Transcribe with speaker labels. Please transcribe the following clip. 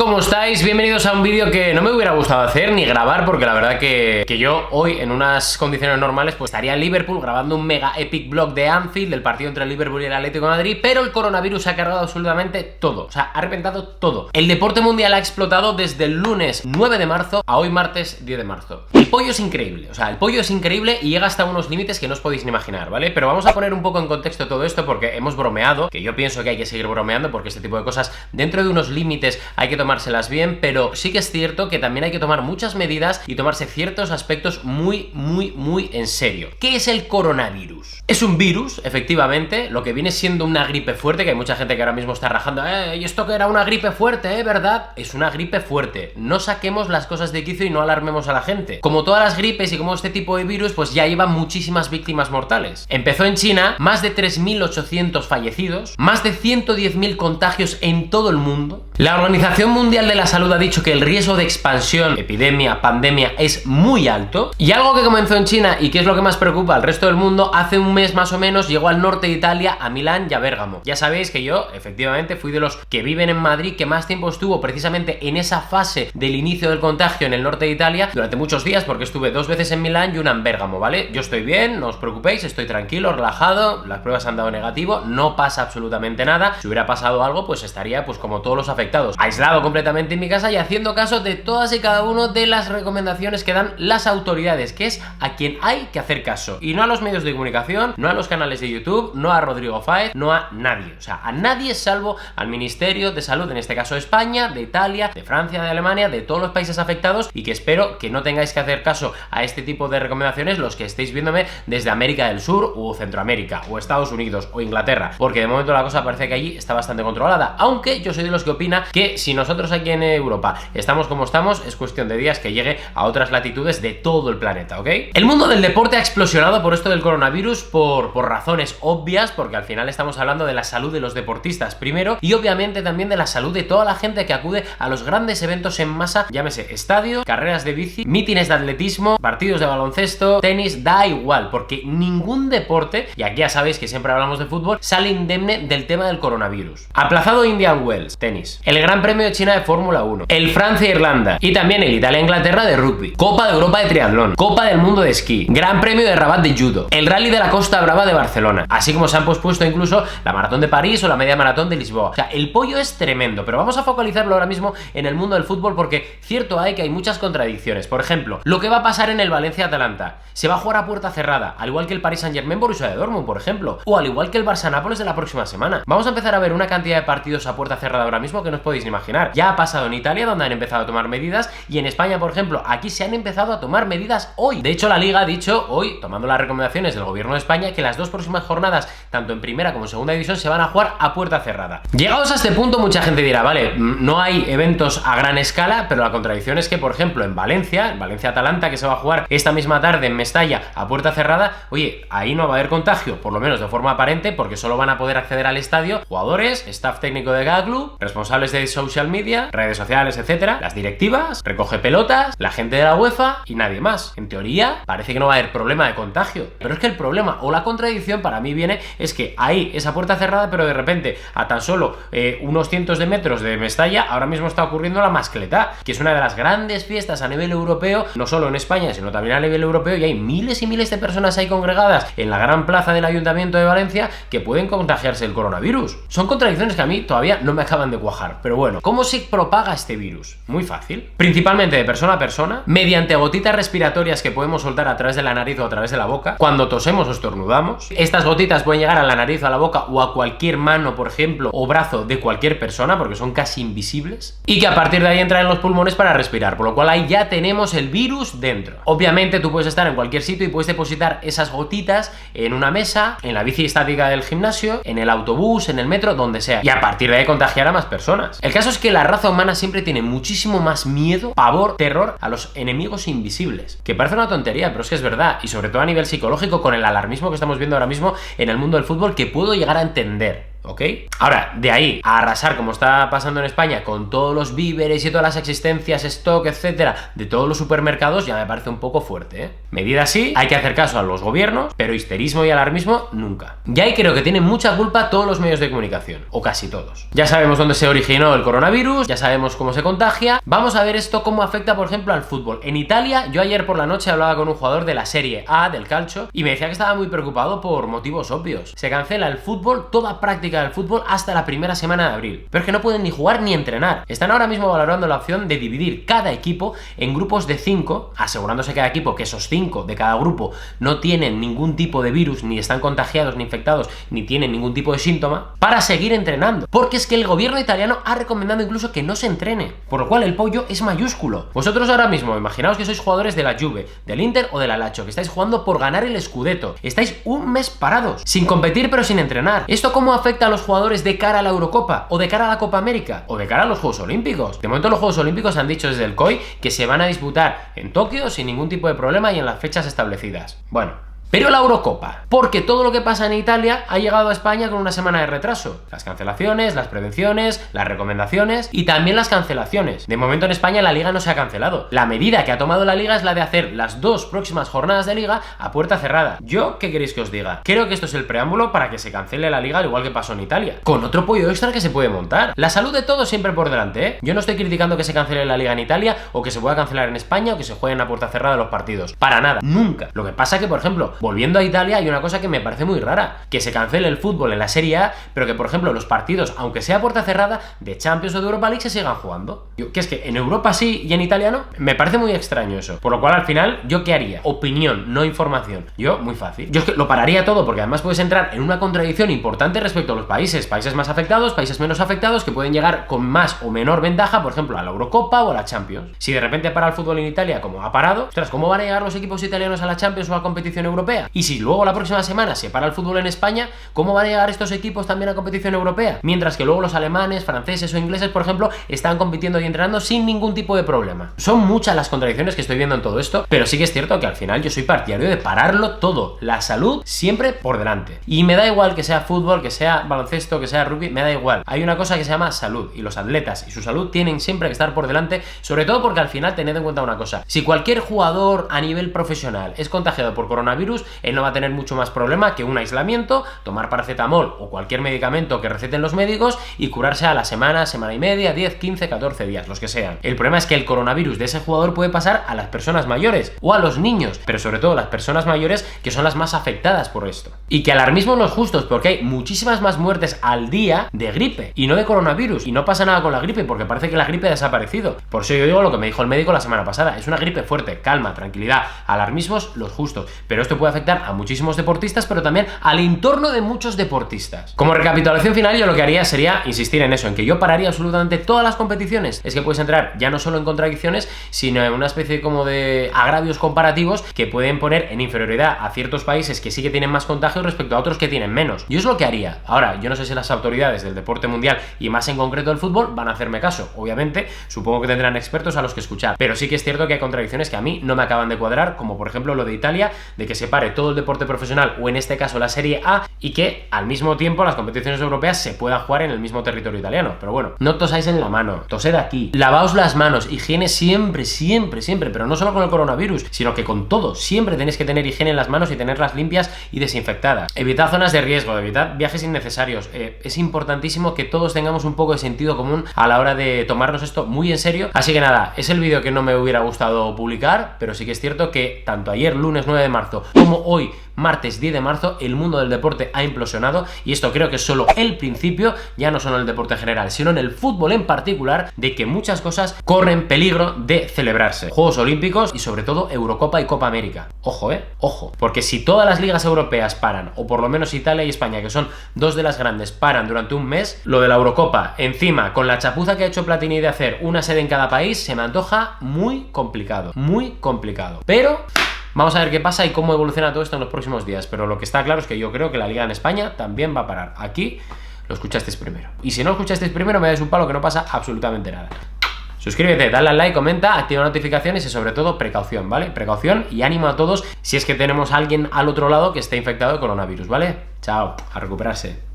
Speaker 1: ¿cómo estáis? Bienvenidos a un vídeo que no me hubiera gustado hacer ni grabar, porque la verdad que yo hoy en unas condiciones normales pues estaría en Liverpool grabando un mega epic vlog de Anfield, del partido entre el Liverpool y el Atlético de Madrid, pero el coronavirus ha cargado absolutamente todo, o sea, ha reventado todo. El deporte mundial ha explotado desde el lunes 9 de marzo a hoy martes 10 de marzo. El pollo es increíble, o sea, el pollo es increíble y llega hasta unos límites que no os podéis ni imaginar, ¿vale? Pero vamos a poner un poco en contexto todo esto porque hemos bromeado, que yo pienso que hay que seguir bromeando porque este tipo de cosas dentro de unos límites hay que tomárselas bien, pero sí que es cierto que también hay que tomar muchas medidas y tomarse ciertos aspectos muy en serio. ¿Qué es el coronavirus? Es un virus, efectivamente, lo que viene siendo una gripe fuerte, que hay mucha gente que ahora mismo está rajando, ¿y esto que era una gripe fuerte, verdad? Es una gripe fuerte. No saquemos las cosas de quicio y no alarmemos a la gente. Como todas las gripes y como este tipo de virus, pues ya lleva muchísimas víctimas mortales. Empezó en China, más de 3.800 fallecidos, más de 110.000 contagios en todo el mundo. La Organización Mundial de la Salud ha dicho que el riesgo de expansión, epidemia, pandemia, es muy alto. Y algo que comenzó en China y que es lo que más preocupa al resto del mundo, hace un mes más o menos llegó al norte de Italia, a Milán y a Bérgamo. Ya sabéis que yo, efectivamente, fui de los que viven en Madrid, que más tiempo estuvo precisamente en esa fase del inicio del contagio en el norte de Italia, durante muchos días, porque estuve 2 veces en Milán y una en Bérgamo, ¿vale? Yo estoy bien, no os preocupéis, estoy tranquilo, relajado, las pruebas han dado negativo, no pasa absolutamente nada. Si hubiera pasado algo, pues estaría pues como todos los afectados, aislado completamente en mi casa y haciendo caso de todas y cada uno de las recomendaciones que dan las autoridades, que es a quien hay que hacer caso, y no a los medios de comunicación, no a los canales de YouTube, no a Rodrigo, no a nadie, o sea, a nadie salvo al Ministerio de Salud, en este caso de España, de Italia, de Francia, de Alemania, de todos los países afectados, y que espero que no tengáis que hacer caso a este tipo de recomendaciones los que estéis viéndome desde América del Sur o Centroamérica o Estados Unidos o Inglaterra, porque de momento la cosa parece que allí está bastante controlada, aunque yo soy de los que opina que si nosotros aquí en Europa estamos como estamos, es cuestión de días que llegue a otras latitudes de todo el planeta, ¿ok? El mundo del deporte ha explosionado por esto del coronavirus por razones obvias, porque al final estamos hablando de la salud de los deportistas primero y obviamente también de la salud de toda la gente que acude a los grandes eventos en masa, llámese estadios, carreras de bici, mítines de atletismo, partidos de baloncesto, tenis, da igual, porque ningún deporte, y aquí ya sabéis que siempre hablamos de fútbol, sale indemne del tema del coronavirus. Aplazado Indian Wells, tenis, el Gran Premio de China de Fórmula 1, el Francia-Irlanda y también el Italia-Inglaterra de rugby, Copa de Europa de triatlón, Copa del Mundo de esquí, Gran Premio de Rabat de judo, el Rally de la Costa Brava de Barcelona, así como se han pospuesto incluso la Maratón de París o la Media Maratón de Lisboa. O sea, el pollo es tremendo, pero vamos a focalizarlo ahora mismo en el mundo del fútbol porque cierto hay que hay muchas contradicciones. Por ejemplo, lo que va a pasar en el Valencia-Atalanta, se va a jugar a puerta cerrada, al igual que el Paris Saint-Germain-Borussia de Dortmund, por ejemplo, o al igual que el Barça-Nápoles de la próxima semana. Vamos a empezar a ver una cantidad de partidos a puerta cerrada ahora mismo que no os podéis ni imaginar. Ya ha pasado en Italia, donde han empezado a tomar medidas, y en España, por ejemplo, aquí se han empezado a tomar medidas hoy. De hecho, la Liga ha dicho hoy, tomando las recomendaciones del gobierno de España, que las 2 próximas jornadas, tanto en primera como en segunda división, se van a jugar a puerta cerrada. Llegados a este punto, mucha gente dirá, vale, no hay eventos a gran escala, pero la contradicción es que, por ejemplo, en Valencia-Atalanta, que se va a jugar esta misma tarde en Mestalla a puerta cerrada, oye, ahí no va a haber contagio, por lo menos de forma aparente, porque solo van a poder acceder al estadio jugadores, staff técnico de cada club, responsables de social media, redes sociales, etcétera, las directivas, recoge pelotas, la gente de la UEFA y nadie más. En teoría, parece que no va a haber problema de contagio, pero es que el problema o la contradicción para mí viene es que ahí esa puerta cerrada, pero de repente a tan solo unos cientos de metros de Mestalla ahora mismo está ocurriendo la Mascletá, que es una de las grandes fiestas a nivel europeo, no solo en España sino también a nivel europeo, y hay miles y miles de personas ahí congregadas en la gran plaza del Ayuntamiento de Valencia que pueden contagiarse el coronavirus. Son contradicciones que a mí todavía no me acaban de cuajar, pero bueno, ¿cómo se propaga este virus? Muy fácil, principalmente de persona a persona, mediante gotitas respiratorias que podemos soltar a través de la nariz o a través de la boca, cuando tosemos o estornudamos. Estas gotitas pueden llegar a la nariz o a la boca o a cualquier mano, por ejemplo, o brazo de cualquier persona, porque son casi invisibles, y que a partir de ahí entran en los pulmones para respirar, por lo cual ahí ya tenemos el virus dentro. Obviamente tú puedes estar en cualquier sitio y puedes depositar esas gotitas en una mesa, en la bici estática del gimnasio, en el autobús, en el metro, donde sea, y a partir de ahí contagiar a más personas. El caso es que la raza humana siempre tiene muchísimo más miedo, pavor, terror a los enemigos invisibles, que parece una tontería, pero es que es verdad, y sobre todo a nivel psicológico, con el alarmismo que estamos viendo ahora mismo en el mundo del fútbol, que puedo llegar a entender. ¿ok? Ahora, de ahí a arrasar como está pasando en España con todos los víveres y todas las existencias, stock, etcétera, de todos los supermercados, ya me parece un poco fuerte, ¿eh? Medidas sí, hay que hacer caso a los gobiernos, pero histerismo y alarmismo nunca. Y ahí creo que tienen mucha culpa todos los medios de comunicación, o casi todos. Ya sabemos dónde se originó el coronavirus, ya sabemos cómo se contagia. Vamos a ver esto cómo afecta, por ejemplo, al fútbol. En Italia, yo ayer por la noche hablaba con un jugador de la Serie A, del calcio, y me decía que estaba muy preocupado por motivos obvios. Se cancela el fútbol, toda práctica del fútbol, hasta la primera semana de abril. Pero es que no pueden ni jugar ni entrenar. Están ahora mismo valorando la opción de dividir cada equipo en grupos de 5, asegurándose cada equipo que esos 5 de cada grupo no tienen ningún tipo de virus, ni están contagiados, ni infectados, ni tienen ningún tipo de síntoma, para seguir entrenando. Porque es que el gobierno italiano ha recomendado incluso que no se entrene, por lo cual el pollo es mayúsculo. Vosotros ahora mismo, imaginaos que sois jugadores de la Juve, del Inter o de la Lazio, que estáis jugando por ganar el Scudetto. Estáis un mes parados, sin competir pero sin entrenar. ¿Esto cómo afecta a los jugadores de cara a la Eurocopa, o de cara a la Copa América, o de cara a los Juegos Olímpicos? De momento los Juegos Olímpicos han dicho desde el COI que se van a disputar en Tokio sin ningún tipo de problema y en las fechas establecidas. Bueno, pero la Eurocopa, porque todo lo que pasa en Italia ha llegado a España con una semana de retraso. Las cancelaciones, las prevenciones, las recomendaciones y también las cancelaciones. De momento en España la Liga no se ha cancelado. La medida que ha tomado la Liga es la de hacer las 2 próximas jornadas de Liga a puerta cerrada. ¿Yo qué queréis que os diga? Creo que esto es el preámbulo para que se cancele la Liga al igual que pasó en Italia, con otro pollo extra que se puede montar. La salud de todos siempre por delante, ¿eh? Yo no estoy criticando que se cancele la Liga en Italia o que se pueda cancelar en España o que se jueguen a puerta cerrada los partidos. Para nada, nunca. Lo que pasa que, por ejemplo, volviendo a Italia, hay una cosa que me parece muy rara, que se cancele el fútbol en la Serie A, pero que, por ejemplo, los partidos, aunque sea a puerta cerrada, de Champions o de Europa League se sigan jugando. Que es que en Europa sí y en Italia no. Me parece muy extraño eso. Por lo cual, al final, ¿yo qué haría? Opinión, no información. Yo, muy fácil. Yo es que lo pararía todo, porque además puedes entrar en una contradicción importante respecto a los países. Países más afectados, países menos afectados, que pueden llegar con más o menor ventaja, por ejemplo, a la Eurocopa o a la Champions. Si de repente para el fútbol en Italia como ha parado, ostras, ¿cómo van a llegar los equipos italianos a la Champions o a la competición europea? Y si luego la próxima semana se para el fútbol en España, ¿cómo van a llegar estos equipos también a competición europea? Mientras que luego los alemanes, franceses o ingleses, por ejemplo, están compitiendo y entrenando sin ningún tipo de problema. Son muchas las contradicciones que estoy viendo en todo esto, pero sí que es cierto que al final yo soy partidario de pararlo todo. La salud siempre por delante. Y me da igual que sea fútbol, que sea baloncesto, que sea rugby, me da igual. Hay una cosa que se llama salud, y los atletas y su salud tienen siempre que estar por delante, sobre todo porque al final tened en cuenta una cosa: si cualquier jugador a nivel profesional es contagiado por coronavirus, él no va a tener mucho más problema que un aislamiento, tomar paracetamol o cualquier medicamento que receten los médicos y curarse a la semana, semana y media, 10, 15, 14 días, los que sean. El problema es que el coronavirus de ese jugador puede pasar a las personas mayores o a los niños, pero sobre todo las personas mayores, que son las más afectadas por esto. Y que alarmismo no es justo, porque hay muchísimas más muertes al día de gripe y no de coronavirus, y no pasa nada con la gripe porque parece que la gripe ha desaparecido. Por eso yo digo lo que me dijo el médico la semana pasada: es una gripe fuerte, calma, tranquilidad, alarmismos los justos, pero esto puede afectar a muchísimos deportistas, pero también al entorno de muchos deportistas. Como recapitulación final, yo lo que haría sería insistir en eso, en que yo pararía absolutamente todas las competiciones. Es que puedes entrar ya no solo en contradicciones, sino en una especie como de agravios comparativos que pueden poner en inferioridad a ciertos países que sí que tienen más contagios respecto a otros que tienen menos. Yo es lo que haría. Ahora, yo no sé si las autoridades del deporte mundial, y más en concreto del fútbol, van a hacerme caso. Obviamente, supongo que tendrán expertos a los que escuchar, pero sí que es cierto que hay contradicciones que a mí no me acaban de cuadrar, como por ejemplo lo de Italia, de que se pare todo el deporte profesional, o en este caso la Serie A, y que al mismo tiempo las competiciones europeas se puedan jugar en el mismo territorio italiano. Pero bueno, no tosáis en la mano, tosed aquí, lavaos las manos, higiene siempre, siempre, siempre, pero no solo con el coronavirus, sino que con todo. Siempre tenéis que tener higiene en las manos y tenerlas limpias y desinfectadas. Evitad zonas de riesgo, evitad viajes innecesarios. Es importantísimo que todos tengamos un poco de sentido común a la hora de tomarnos esto muy en serio. Así que nada, es el vídeo que no me hubiera gustado publicar, pero sí que es cierto que tanto ayer, lunes 9 de marzo, como hoy, martes 10 de marzo, el mundo del deporte ha implosionado, y esto creo que es solo el principio, ya no solo en el deporte en general, sino en el fútbol en particular, de que muchas cosas corren peligro de celebrarse. Juegos Olímpicos y sobre todo Eurocopa y Copa América. Ojo, ojo, porque si todas las ligas europeas paran, o por lo menos Italia y España, que son dos de las grandes, paran durante un mes, lo de la Eurocopa, encima, con la chapuza que ha hecho Platini de hacer una sede en cada país, se me antoja muy complicado, muy complicado. Pero vamos a ver qué pasa y cómo evoluciona todo esto en los próximos días. Pero lo que está claro es que yo creo que la Liga en España también va a parar. Aquí lo escuchasteis primero. Y si no lo escuchasteis primero, me dais un palo, que no pasa absolutamente nada. Suscríbete, dale al like, comenta, activa notificaciones y sobre todo precaución, ¿vale? Precaución y ánimo a todos si es que tenemos a alguien al otro lado que esté infectado de coronavirus, ¿vale? Chao, a recuperarse.